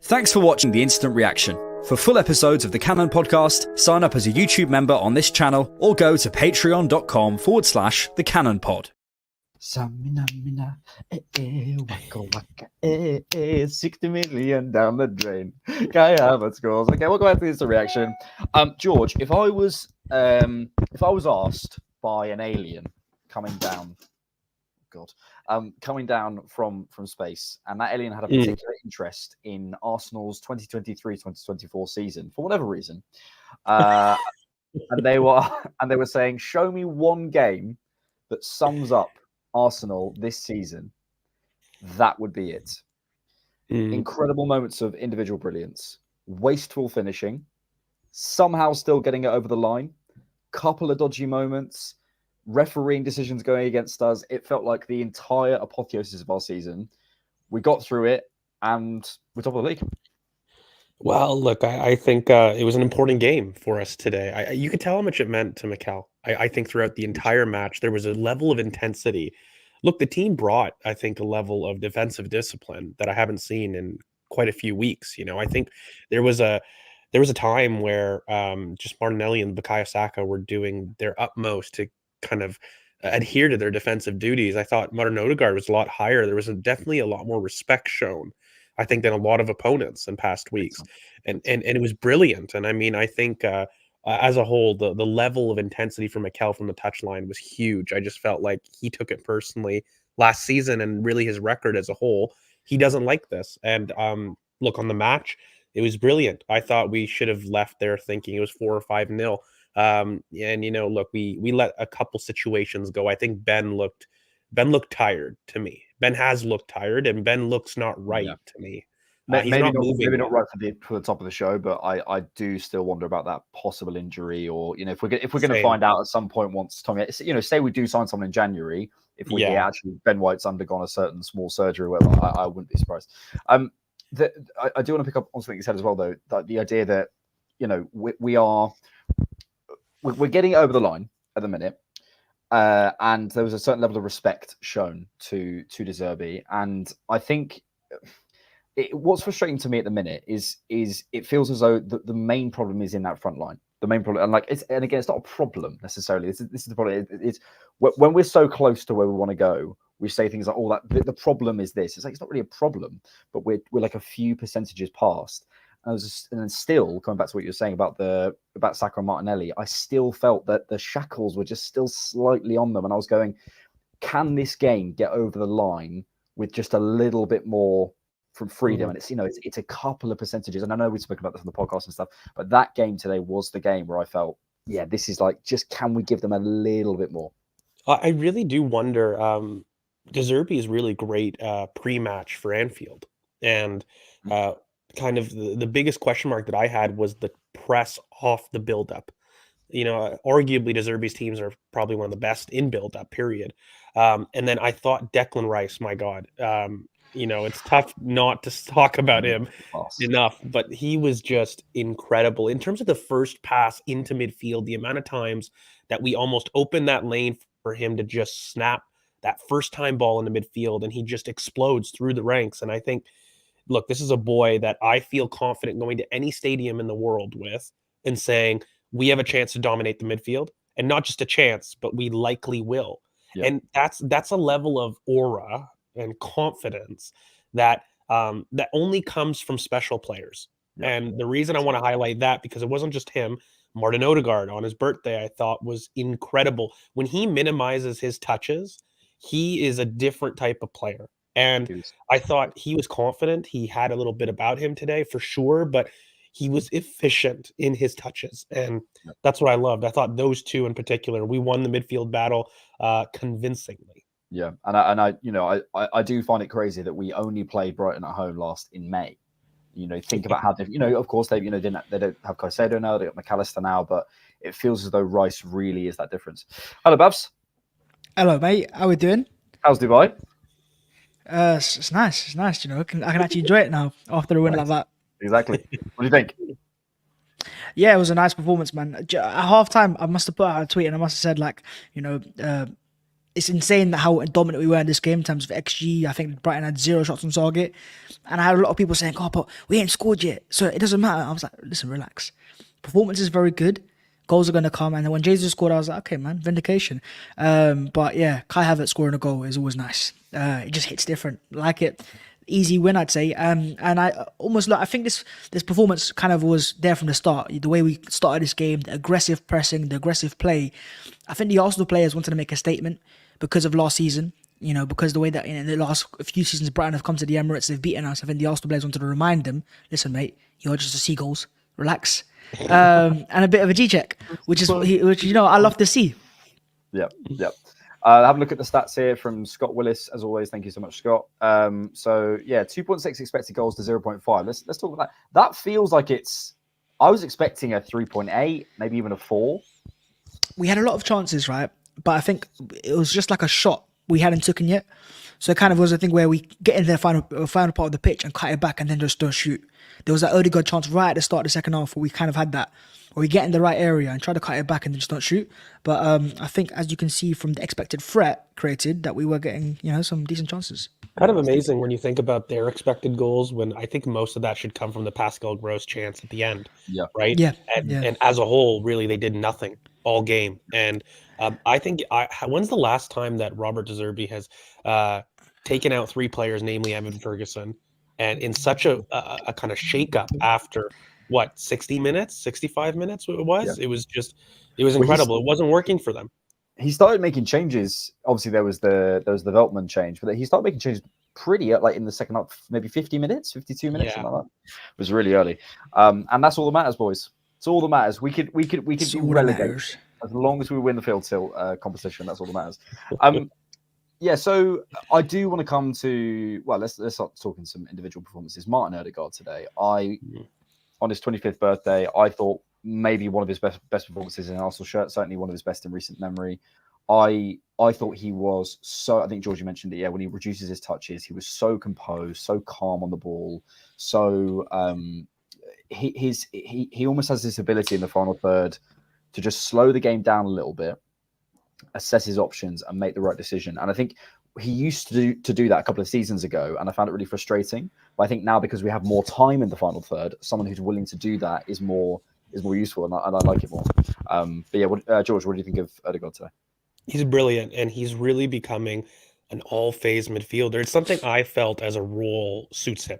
Thanks for watching The Instant Reaction. For full episodes of the Cannon Podcast, sign up as a YouTube member on this channel or go to patreon.com/thecannonpod. 60 million down the drain. Guy Harvard scores. Okay, we'll go back to this reaction. George, if I was asked by an alien coming down, coming down from space, and that alien had a particular interest in Arsenal's 2023-2024 season for whatever reason, and they were saying, show me one game that sums up Arsenal this season, that would be it. Incredible moments of individual brilliance, wasteful finishing, somehow still getting it over the line, couple of dodgy moments, refereeing decisions going against us. It felt like the entire apotheosis of our season. We got through it, and we're top of the league. Well, look, I think it was an important game for us today. You could tell how much it meant to Mikel. I think throughout the entire match, there was a level of intensity. Look, the team brought, I think, a level of defensive discipline that I haven't seen in quite a few weeks. You know, I think there was a time where just Martinelli and Bukayo Saka were doing their utmost to kind of adhere to their defensive duties. I thought Martin Odegaard was a lot higher. There was definitely a lot more respect shown, I think, than a lot of opponents in past weeks. And it was brilliant. And I mean, I think as a whole, the level of intensity from Mikel from the touchline was huge. I just felt like he took it personally last season, and really his record as a whole. He doesn't like this. And look, on the match, it was brilliant. I thought we should have left there thinking it was 4 or 5-0. And you know, look, we let a couple situations go. I think Ben looked tired to me. Ben has looked tired, and Ben looks not right to me. Maybe not right for the top of the show, but I do still wonder about that possible injury, or if we're going to find out at some point once Tommy, say we do sign someone in January, if we hear actually Ben White's undergone a certain small surgery or whatever, I wouldn't be surprised. I do want to pick up on something you said as well, though, that the idea that we're getting it over the line at the minute, and there was a certain level of respect shown to De Zerbi, and I think what's frustrating to me at the minute is it feels as though the main problem is in that front line. The main problem, and again, it's not a problem necessarily. This is the problem. It's when we're so close to where we want to go, we say things like, "Oh, that the problem is this." It's like it's not really a problem, but we're like a few percentages past. And then still coming back to what you were saying about Saka and Martinelli, I still felt that the shackles were just still slightly on them, and I was going, "Can this game get over the line with just a little bit more from freedom?" And it's a couple of percentages, and I know we've spoken about this on the podcast and stuff, but that game today was the game where I felt, this is like, just can we give them a little bit more? I really do wonder. De Zerbi is really great pre-match for Anfield, and kind of the biggest question mark that I had was the press off the build-up. Arguably De Zerbi's teams are probably one of the best in build-up, period. And then I thought Declan Rice, my God, it's tough not to talk about him enough, but he was just incredible. In terms of the first pass into midfield, the amount of times that we almost opened that lane for him to just snap that first-time ball into midfield, and he just explodes through the ranks. And I think, look, this is a boy that I feel confident going to any stadium in the world with and saying, we have a chance to dominate the midfield, and not just a chance, but we likely will. Yeah. And that's a level of aura and confidence that that only comes from special players. Yeah. And the reason I want to highlight that, because it wasn't just him, Martin Odegaard on his birthday, I thought was incredible. When he minimizes his touches, he is a different type of player. And I thought he was confident. He had a little bit about him today for sure, but he was efficient in his touches. And that's what I loved. I thought those two in particular, we won the midfield battle convincingly. Yeah. And I do find it crazy that we only played Brighton at home last in May. Think about how they, of course they don't have Caicedo now, they got McAllister now, but it feels as though Rice really is that difference. Hello, Bhavs. Hello, mate. How we doing? How's Dubai? It's nice. It's nice. I can actually enjoy it now after a win like that. Exactly. What do you think? Yeah, it was a nice performance, man. At halftime, I must have put out a tweet and I must have said, it's insane how dominant we were in this game in terms of XG. I think Brighton had 0 shots on target. And I had a lot of people saying, oh, but we ain't scored yet, so it doesn't matter. I was like, listen, relax. Performance is very good. Goals are going to come. And then when Jesus scored, I was like, okay, man, vindication. But yeah, Kai Havertz scoring a goal is always nice. It just hits different. Like it. Easy win, I'd say. And I think this performance kind of was there from the start. The way we started this game, the aggressive pressing, the aggressive play. I think the Arsenal players wanted to make a statement because of last season. Because the way that in the last few seasons Brighton have come to the Emirates, they've beaten us. I think the Arsenal players wanted to remind them, listen, mate, you're just the seagulls. Relax. And a bit of a G-check, which I love to see. Yeah. Have a look at the stats here from Scott Willis, as always. Thank you so much, Scott. 2.6 expected goals to 0.5. Let's talk about that. That feels like I was expecting a 3.8, maybe even a 4. We had a lot of chances, right? But I think it was just like a shot we hadn't taken yet. So it kind of was a thing where we get into the final part of the pitch and cut it back and then just don't shoot. There was that Odegaard chance right at the start of the second half where we kind of had that, where we get in the right area and try to cut it back and then just don't shoot. But I think, as you can see from the expected threat created, that we were getting, some decent chances. Kind of amazing when you think about their expected goals, when I think most of that should come from the Pascal Gross chance at the end. Yeah. Right? Yeah. And as a whole, really, they did nothing all game. And I think, when's the last time that Robert De Zerbi has taken out 3 players, namely Evan Ferguson, and in such a kind of shake-up after, 60 minutes, 65 minutes it was? Yeah. It was incredible. It wasn't working for them. He started making changes. Obviously, there was the Veltman change, but he started making changes pretty in the second half, maybe 50 minutes, 52 minutes, something like that. It was really early. And that's all that matters, boys. It's all that matters. We could be relegated as long as we win the field tilt competition. That's all that matters. So I do want to come to, let's start talking some individual performances. Martin Odegaard today, on his 25th birthday, I thought maybe one of his best performances in an Arsenal shirt, certainly one of his best in recent memory. I thought he was so, I think Georgie mentioned it, when he reduces his touches, he was so composed, so calm on the ball, so he almost has this ability in the final third to just slow the game down a little bit, assess his options and make the right decision. And I think he used to do that a couple of seasons ago, and I found it really frustrating. But I think now, because we have more time in the final third, someone who's willing to do that is more useful, and I like it more. George, what do you think of Odegaard today? He's brilliant, and he's really becoming an all-phase midfielder. It's something I felt as a role suits him.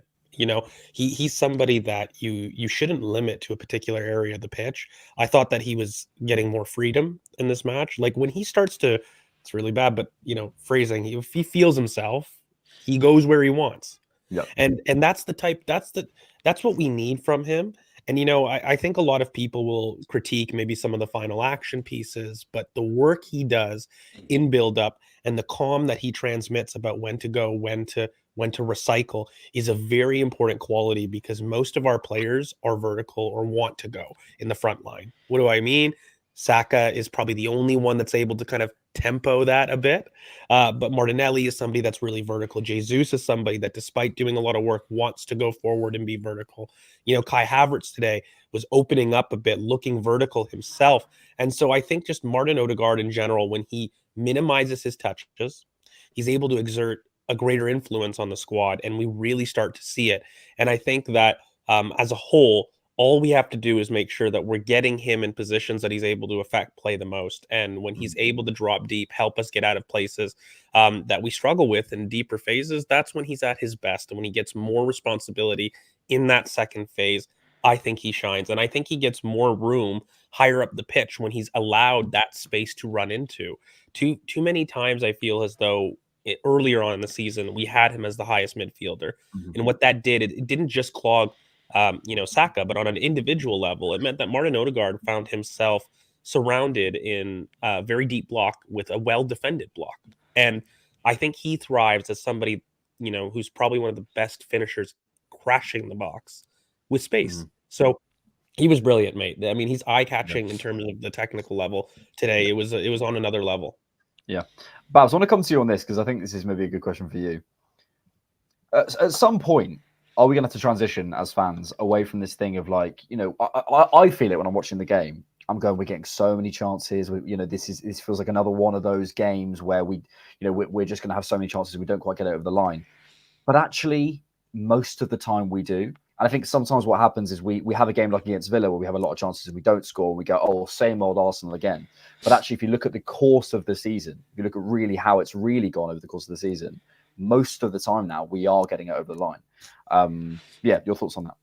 He's somebody that you shouldn't limit to a particular area of the pitch. I thought that he was getting more freedom in this match. Like when he starts to, it's really bad, but phrasing, if he feels himself, he goes where he wants. Yeah. And that's that's what we need from him. And, I think a lot of people will critique maybe some of the final action pieces, but the work he does in build-up and the calm that he transmits about when to go, when to recycle is a very important quality, because most of our players are vertical or want to go in the front line. What do I mean? Saka is probably the only one that's able to kind of tempo that a bit. But Martinelli is somebody that's really vertical. Jesus is somebody that, despite doing a lot of work, wants to go forward and be vertical. Kai Havertz today was opening up a bit, looking vertical himself. And so I think just Martin Odegaard in general, when he minimizes his touches, he's able to exert a greater influence on the squad, and we really start to see it. And I think that as a whole, all we have to do is make sure that we're getting him in positions that he's able to affect play the most. And when he's able to drop deep, help us get out of places that we struggle with in deeper phases, that's when he's at his best. And when he gets more responsibility in that second phase, I think he shines. And I think he gets more room higher up the pitch when he's allowed that space to run into. Too many times I feel as though earlier on in the season, we had him as the highest midfielder. And what that did, it didn't just clog Saka, but on an individual level, it meant that Martin Odegaard found himself surrounded in a very deep block with a well-defended block. And I think he thrives as somebody, who's probably one of the best finishers crashing the box with space. So he was brilliant, mate. I mean, he's eye-catching in terms of the technical level today. It was on another level. Yeah. Bhavs, I want to come to you on this, because I think this is maybe a good question for you. At some point, are we going to have to transition as fans away from this thing of I feel it when I'm watching the game. I'm going, we're getting so many chances. This feels like another one of those games where we're just going to have so many chances we don't quite get it over the line. But actually, most of the time we do. And I think sometimes what happens is we have a game like against Villa where we have a lot of chances and we don't score and we go, oh, same old Arsenal again. But actually, if you look at the course of the season, if you look at really how it's really gone over the course of the season, most of the time now we are getting it over the line. Your thoughts on that?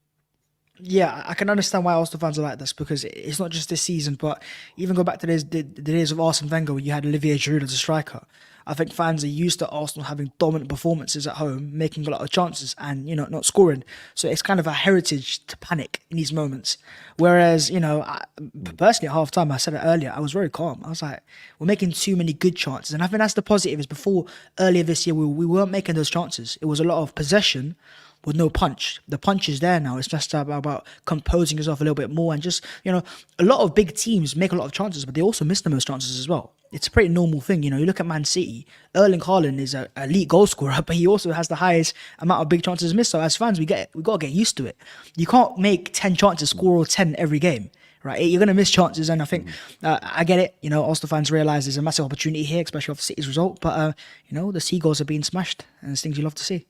Yeah, I can understand why Arsenal fans are like this, because it's not just this season, but even go back to the days of Arsene Wenger where you had Olivier Giroud as a striker. I think fans are used to Arsenal having dominant performances at home, making a lot of chances and, not scoring. So it's kind of a heritage to panic in these moments. Whereas, personally at half time, I said it earlier, I was very calm. I was like, we're making too many good chances. And I think that's the positive, is before earlier this year, we weren't making those chances. It was a lot of possession with no punch. The punch is there now. It's just about composing yourself a little bit more and just, a lot of big teams make a lot of chances, but they also miss the most chances as well. It's a pretty normal thing. You look at Man City, Erling Haaland is an elite goal scorer, but he also has the highest amount of big chances missed. So as fans, we got to get used to it. You can't make 10 chances, score all 10 every game, right? You're going to miss chances. And I think, I get it. Arsenal fans realize there's a massive opportunity here, especially off City's result. But, the Seagulls are being smashed, and it's things you love to see.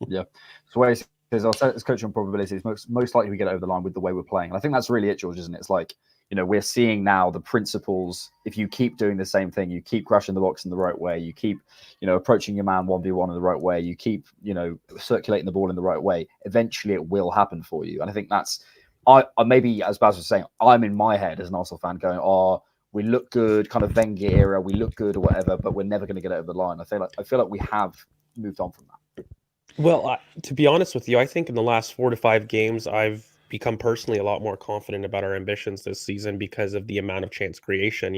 Yeah. So where it says, I'll set this coach on probability, it's most likely we get it over the line with the way we're playing. And I think that's really it, George, isn't it? It's like, we're seeing now the principles. If you keep doing the same thing, you keep crashing the box in the right way, you keep, approaching your man 1v1 in the right way, you keep, circulating the ball in the right way, eventually it will happen for you. And I think that's, I maybe, as Bhavs was saying, I'm in my head as an Arsenal fan going, we look good, kind of Wenger era, we look good or whatever, but we're never going to get it over the line. I feel like we have moved on from that. Well, to be honest with you, I think in the last 4 to 5 games, I've become personally a lot more confident about our ambitions this season because of the amount of chance creation.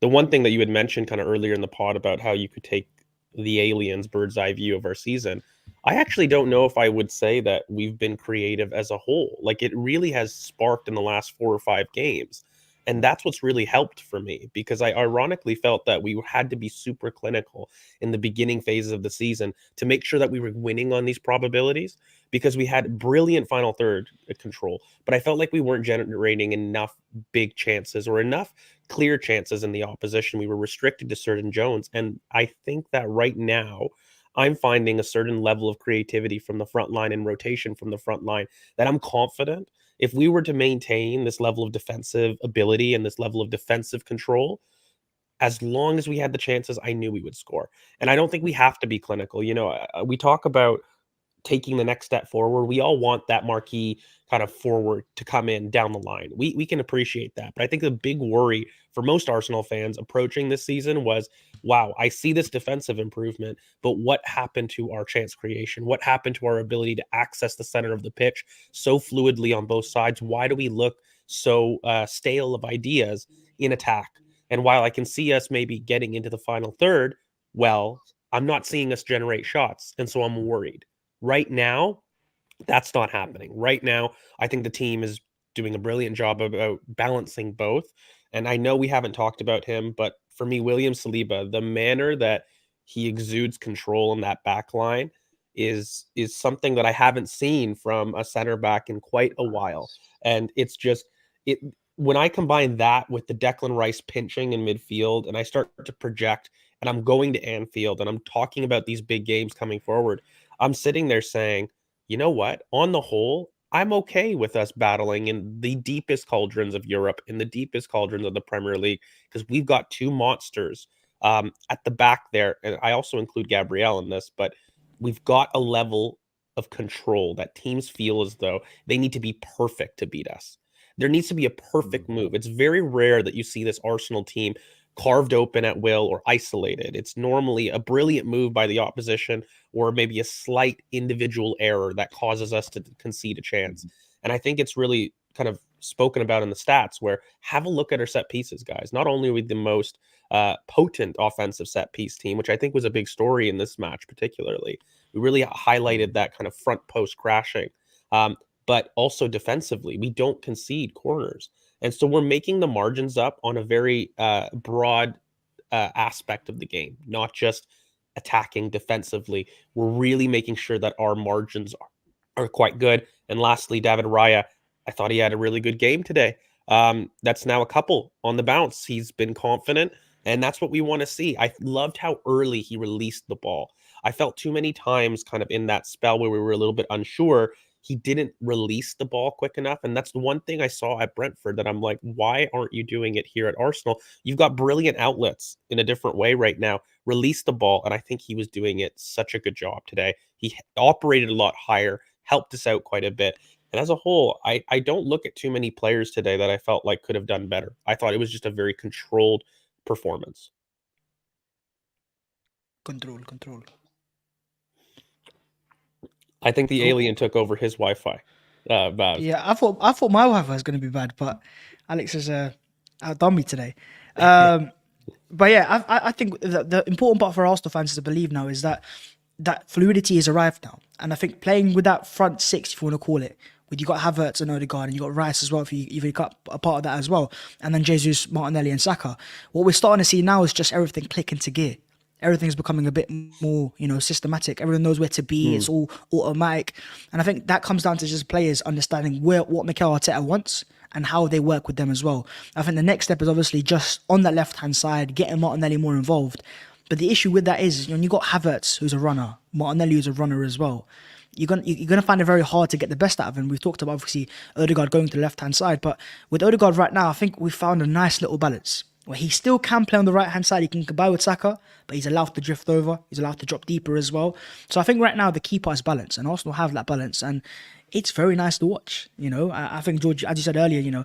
The one thing that you had mentioned kind of earlier in the pod about how you could take the aliens bird's eye view of our season, I actually don't know if I would say that we've been creative as a whole. Like, it really has sparked in the last 4 or 5 games. And that's what's really helped for me, because I ironically felt that we had to be super clinical in the beginning phases of the season to make sure that we were winning on these probabilities, because we had brilliant final third control. But I felt like we weren't generating enough big chances or enough clear chances in the opposition. We were restricted to certain zones. And I think that right now, I'm finding a certain level of creativity from the front line and rotation from the front line that I'm confident if we were to maintain this level of defensive ability and this level of defensive control, as long as we had the chances, I knew we would score. And I don't think we have to be clinical. We talk about taking the next step forward. We all want that marquee kind of forward to come in down the line. We can appreciate that. But I think the big worry for most Arsenal fans approaching this season was, wow, I see this defensive improvement, but what happened to our chance creation? What happened to our ability to access the center of the pitch so fluidly on both sides? Why do we look so stale of ideas in attack? And while I can see us maybe getting into the final third, well, I'm not seeing us generate shots. And so I'm worried. Right now, that's not happening. Right now, I think the team is doing a brilliant job about balancing both. And I know we haven't talked about him, but for me, William Saliba, the manner that he exudes control in that back line is something that I haven't seen from a center back in quite a while. And it's just it when I combine that with the Declan Rice pinching in midfield and I start to project and I'm going to Anfield and I'm talking about these big games coming forward, I'm sitting there saying, you know what? On the whole, I'm okay with us battling in the deepest cauldrons of Europe, in the deepest cauldrons of the Premier League, because we've got 2 monsters at the back there. And I also include Gabriel in this, but we've got a level of control that teams feel as though they need to be perfect to beat us. There needs to be a perfect move. It's very rare that you see this Arsenal team carved open at will or isolated. It's normally a brilliant move by the opposition or maybe a slight individual error that causes us to concede a chance. And I think it's really kind of spoken about in the stats where have a look at our set pieces, guys. Not only are we the most potent offensive set piece team, which I think was a big story in this match particularly. We really highlighted that kind of front post crashing. But also defensively, we don't concede corners. And so we're making the margins up on a very broad aspect of the game, not just attacking defensively. We're really making sure that our margins are quite good. And lastly, David Raya, I thought he had a really good game today. That's now a couple on the bounce. He's been confident, and that's what we want to see. I loved how early he released the ball. I felt too many times kind of in that spell where we were a little bit unsure, he didn't release the ball quick enough. And that's the one thing I saw at Brentford that I'm like, why aren't you doing it here at Arsenal? You've got brilliant outlets in a different way right now. Release the ball. And I think he was doing it such a good job today. He operated a lot higher, helped us out quite a bit. And as a whole, I don't look at too many players today that I felt like could have done better. I thought it was just a very controlled performance. Control. I think the alien took over his Wi-Fi. Bhavs. Yeah, I thought my Wi-Fi was going to be bad, but Alex has outdone me today. But yeah, I think the important part for Arsenal fans to believe now is that fluidity has arrived now, and I think playing with that front six, if you want to call it, with you got Havertz and Odegaard, and you got Rice as well, if you got a part of that as well, and then Jesus, Martinelli, and Saka. What we're starting to see now is just everything click into gear. Everything's becoming a bit more, systematic. Everyone knows where to be. It's all automatic. And I think that comes down to just players understanding what Mikel Arteta wants and how they work with them as well. I think the next step is obviously just on that left-hand side, getting Martinelli more involved. But the issue with that is, you got Havertz, who's a runner, Martinelli, who's a runner as well. You're gonna find it very hard to get the best out of him. We've talked about, obviously, Odegaard going to the left-hand side. But with Odegaard right now, I think we found a nice little balance where he still can play on the right-hand side. He can combine with Saka, but he's allowed to drift over. He's allowed to drop deeper as well. So I think right now the key part is balance, and Arsenal have that balance, and it's very nice to watch. I think, George, as you said earlier,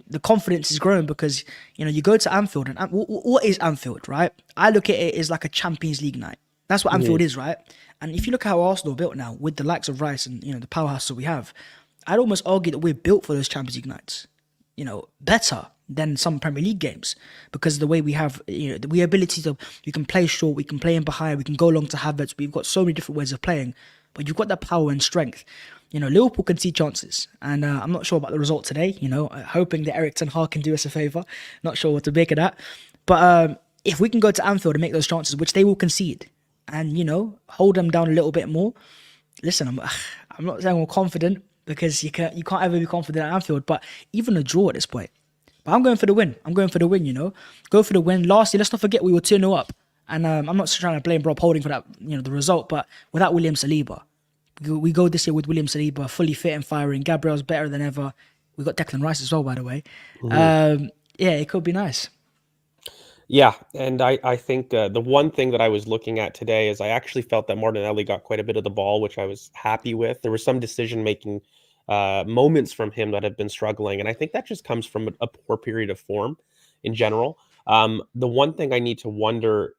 the confidence is growing because, you go to Anfield, and what is Anfield, right? I look at it as like a Champions League night. That's what Anfield is, right? And if you look at how Arsenal are built now, with the likes of Rice and, the powerhouse that we have, I'd almost argue that we're built for those Champions League nights, better than some Premier League games, because of the way we have, the ability to, we can play short, we can play in behind, we can go long to Havertz. We've got so many different ways of playing, but you've got that power and strength. Liverpool can see chances, and I'm not sure about the result today, hoping that Eric Ten Hag can do us a favour. Not sure what to make of that. But if we can go to Anfield and make those chances, which they will concede, and, hold them down a little bit more. Listen, I'm not saying I'm confident, because you can't ever be confident at Anfield, but even a draw at this point. But I'm going for the win. Go for the win. Last year, let's not forget we were 2-0 up. And I'm not trying to blame Rob Holding for that, the result, but without William Saliba. We go this year with William Saliba fully fit and firing. Gabriel's better than ever. We got Declan Rice as well, by the way. Yeah, it could be nice. Yeah, and I think the one thing that I was looking at today is I actually felt that Martinelli got quite a bit of the ball, which I was happy with. There were some decision-making moments from him that have been struggling, and I think that just comes from a poor period of form in general. The one thing I need to wonder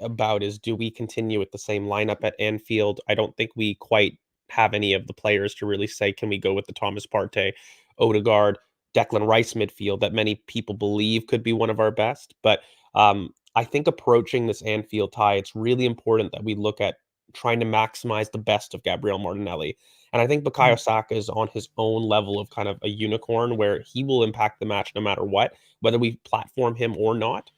about is, do we continue with the same lineup at Anfield? I don't think we quite have any of the players to really say, can we go with the Thomas Partey, Odegaard, Declan Rice midfield that many people believe could be one of our best. But I think approaching this Anfield tie, it's really important that we look at trying to maximize the best of Gabriel Martinelli. And I think Bukayo Saka is on his own level of kind of a unicorn where he will impact the match no matter what, whether we platform him or not.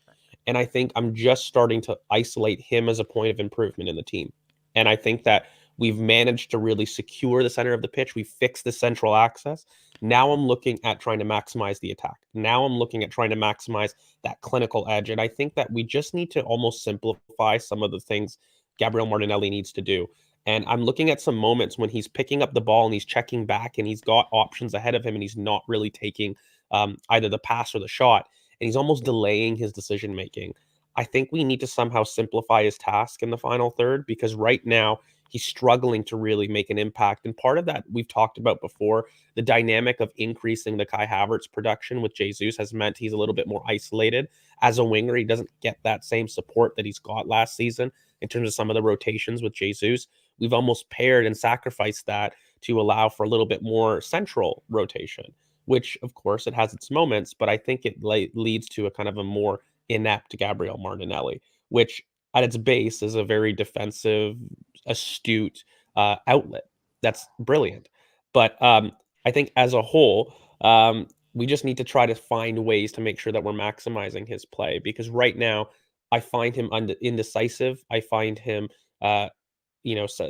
And I think I'm just starting to isolate him as a point of improvement in the team. And I think that we've managed to really secure the center of the pitch. We fixed the central access. Now I'm looking at trying to maximize the attack. Now I'm looking at trying to maximize that clinical edge. And I think that we just need to almost simplify some of the things Gabriel Martinelli needs to do. And I'm looking at some moments when he's picking up the ball and he's checking back and he's got options ahead of him and he's not really taking either the pass or the shot. And he's almost delaying his decision making. I think we need to somehow simplify his task in the final third, because right now he's struggling to really make an impact. And part of that we've talked about before, the dynamic of increasing the Kai Havertz production with Jesus has meant he's a little bit more isolated. As a winger, he doesn't get that same support that he's got last season in terms of some of the rotations with Jesus. We've almost paired and sacrificed that to allow for a little bit more central rotation, which of course it has its moments, but I think it leads to a kind of a more inept Gabriel Martinelli, which at its base is a very defensive, astute outlet. That's brilliant. But I think as a whole, we just need to try to find ways to make sure that we're maximizing his play, because right now I find him indecisive. I find him,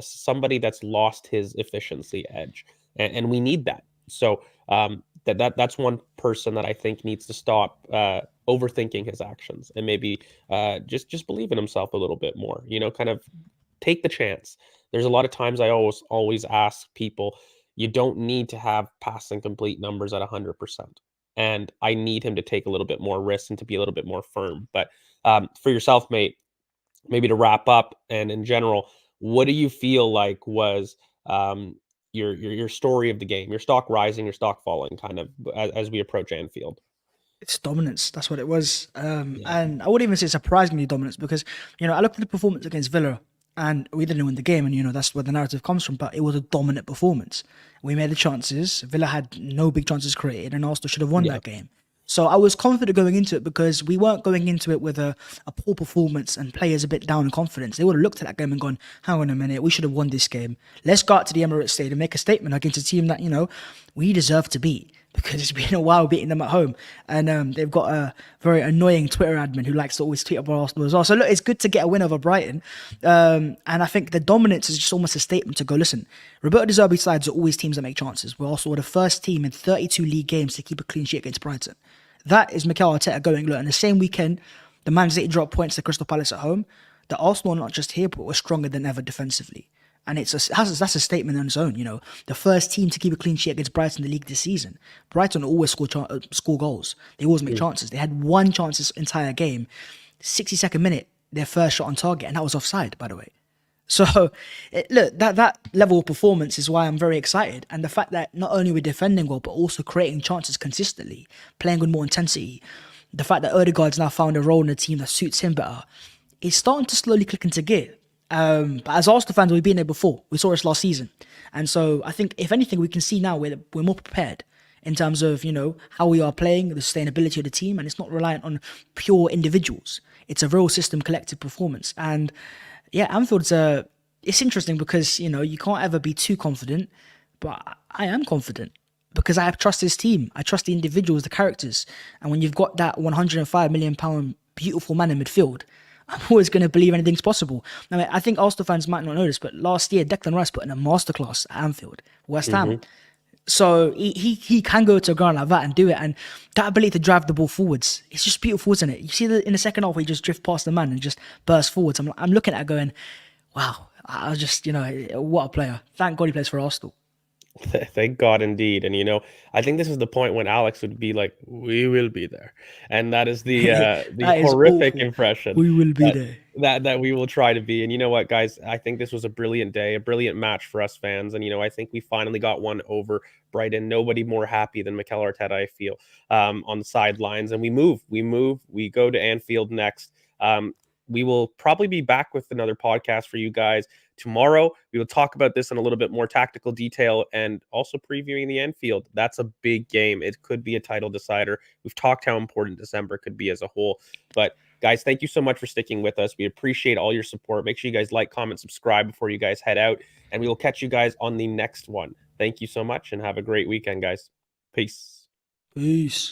somebody that's lost his efficiency edge. And we need that. So that's one person that I think needs to stop overthinking his actions and maybe just believe in himself a little bit more. Kind of take the chance. There's a lot of times I always ask people, you don't need to have pass and complete numbers at 100%. And I need him to take a little bit more risk and to be a little bit more firm. But for yourself, mate, maybe to wrap up and in general, what do you feel like was your story of the game, your stock rising, your stock falling, kind of as we approach Anfield? It's dominance. That's what it was. Yeah. And I wouldn't even say surprisingly dominance because, I looked at the performance against Villa and we didn't win the game. And, that's where the narrative comes from. But it was a dominant performance. We made the chances. Villa had no big chances created and Arsenal should have won that game. So I was confident going into it because we weren't going into it with a poor performance and players a bit down in confidence. They would have looked at that game and gone, hang on a minute, we should have won this game. Let's go out to the Emirates Stadium and make a statement against a team that, we deserve to beat because it's been a while beating them at home. And they've got a very annoying Twitter admin who likes to always tweet about Arsenal as well. So look, it's good to get a win over Brighton. And I think the dominance is just almost a statement to go, listen, Roberto De Zerbi's sides are always teams that make chances. We're also the first team in 32 league games to keep a clean sheet against Brighton. That is Mikel Arteta going, look, in the same weekend, the Man City dropped points to Crystal Palace at home. The Arsenal are not just here, but we're stronger than ever defensively. And that's a statement on its own, The first team to keep a clean sheet against Brighton in the league this season. Brighton always score goals. They always make chances. They had one chance this entire game. 62nd minute, their first shot on target, and that was offside, by the way. So, look, that level of performance is why I'm very excited. And the fact that not only we're defending well, but also creating chances consistently, playing with more intensity, the fact that Odegaard's now found a role in the team that suits him better, is starting to slowly click into gear. But as Arsenal fans, we've been there before. We saw this last season. And so I think, if anything, we can see now we're more prepared in terms of, how we are playing, the sustainability of the team. And it's not reliant on pure individuals. It's a real system, collective performance. And yeah, Anfield's it's interesting because, you can't ever be too confident, but I am confident because I trust this team. I trust the individuals, the characters. And when you've got that £105 million beautiful man in midfield, I'm always going to believe anything's possible. I mean, I think Arsenal fans might not know this, but last year, Declan Rice put in a masterclass at Anfield, West Ham. So he can go to a ground like that and do it. And that ability to drive the ball forwards, it's just beautiful, isn't it? You see in the second half, he just drift past the man and just burst forwards. I'm looking at it going, wow, I just, what a player. Thank God he plays for Arsenal. Thank God indeed. And I think this is the point when Alex would be like, we will be there. And that is the horrific impression. We will be there. That we will try to be. And you know what, guys? I think this was a brilliant day, a brilliant match for us fans. And I think we finally got one over Brighton. Nobody more happy than Mikel Arteta, I feel, on the sidelines. And we move. We go to Anfield next. We will probably be back with another podcast for you guys tomorrow. We will talk about this in a little bit more tactical detail and also previewing the Anfield. That's a big game. It could be a title decider. We've talked how important December could be as a whole. But guys, thank you so much for sticking with us. We appreciate all your support. Make sure you guys like, comment, subscribe before you guys head out. And we will catch you guys on the next one. Thank you so much and have a great weekend, guys. Peace. Peace.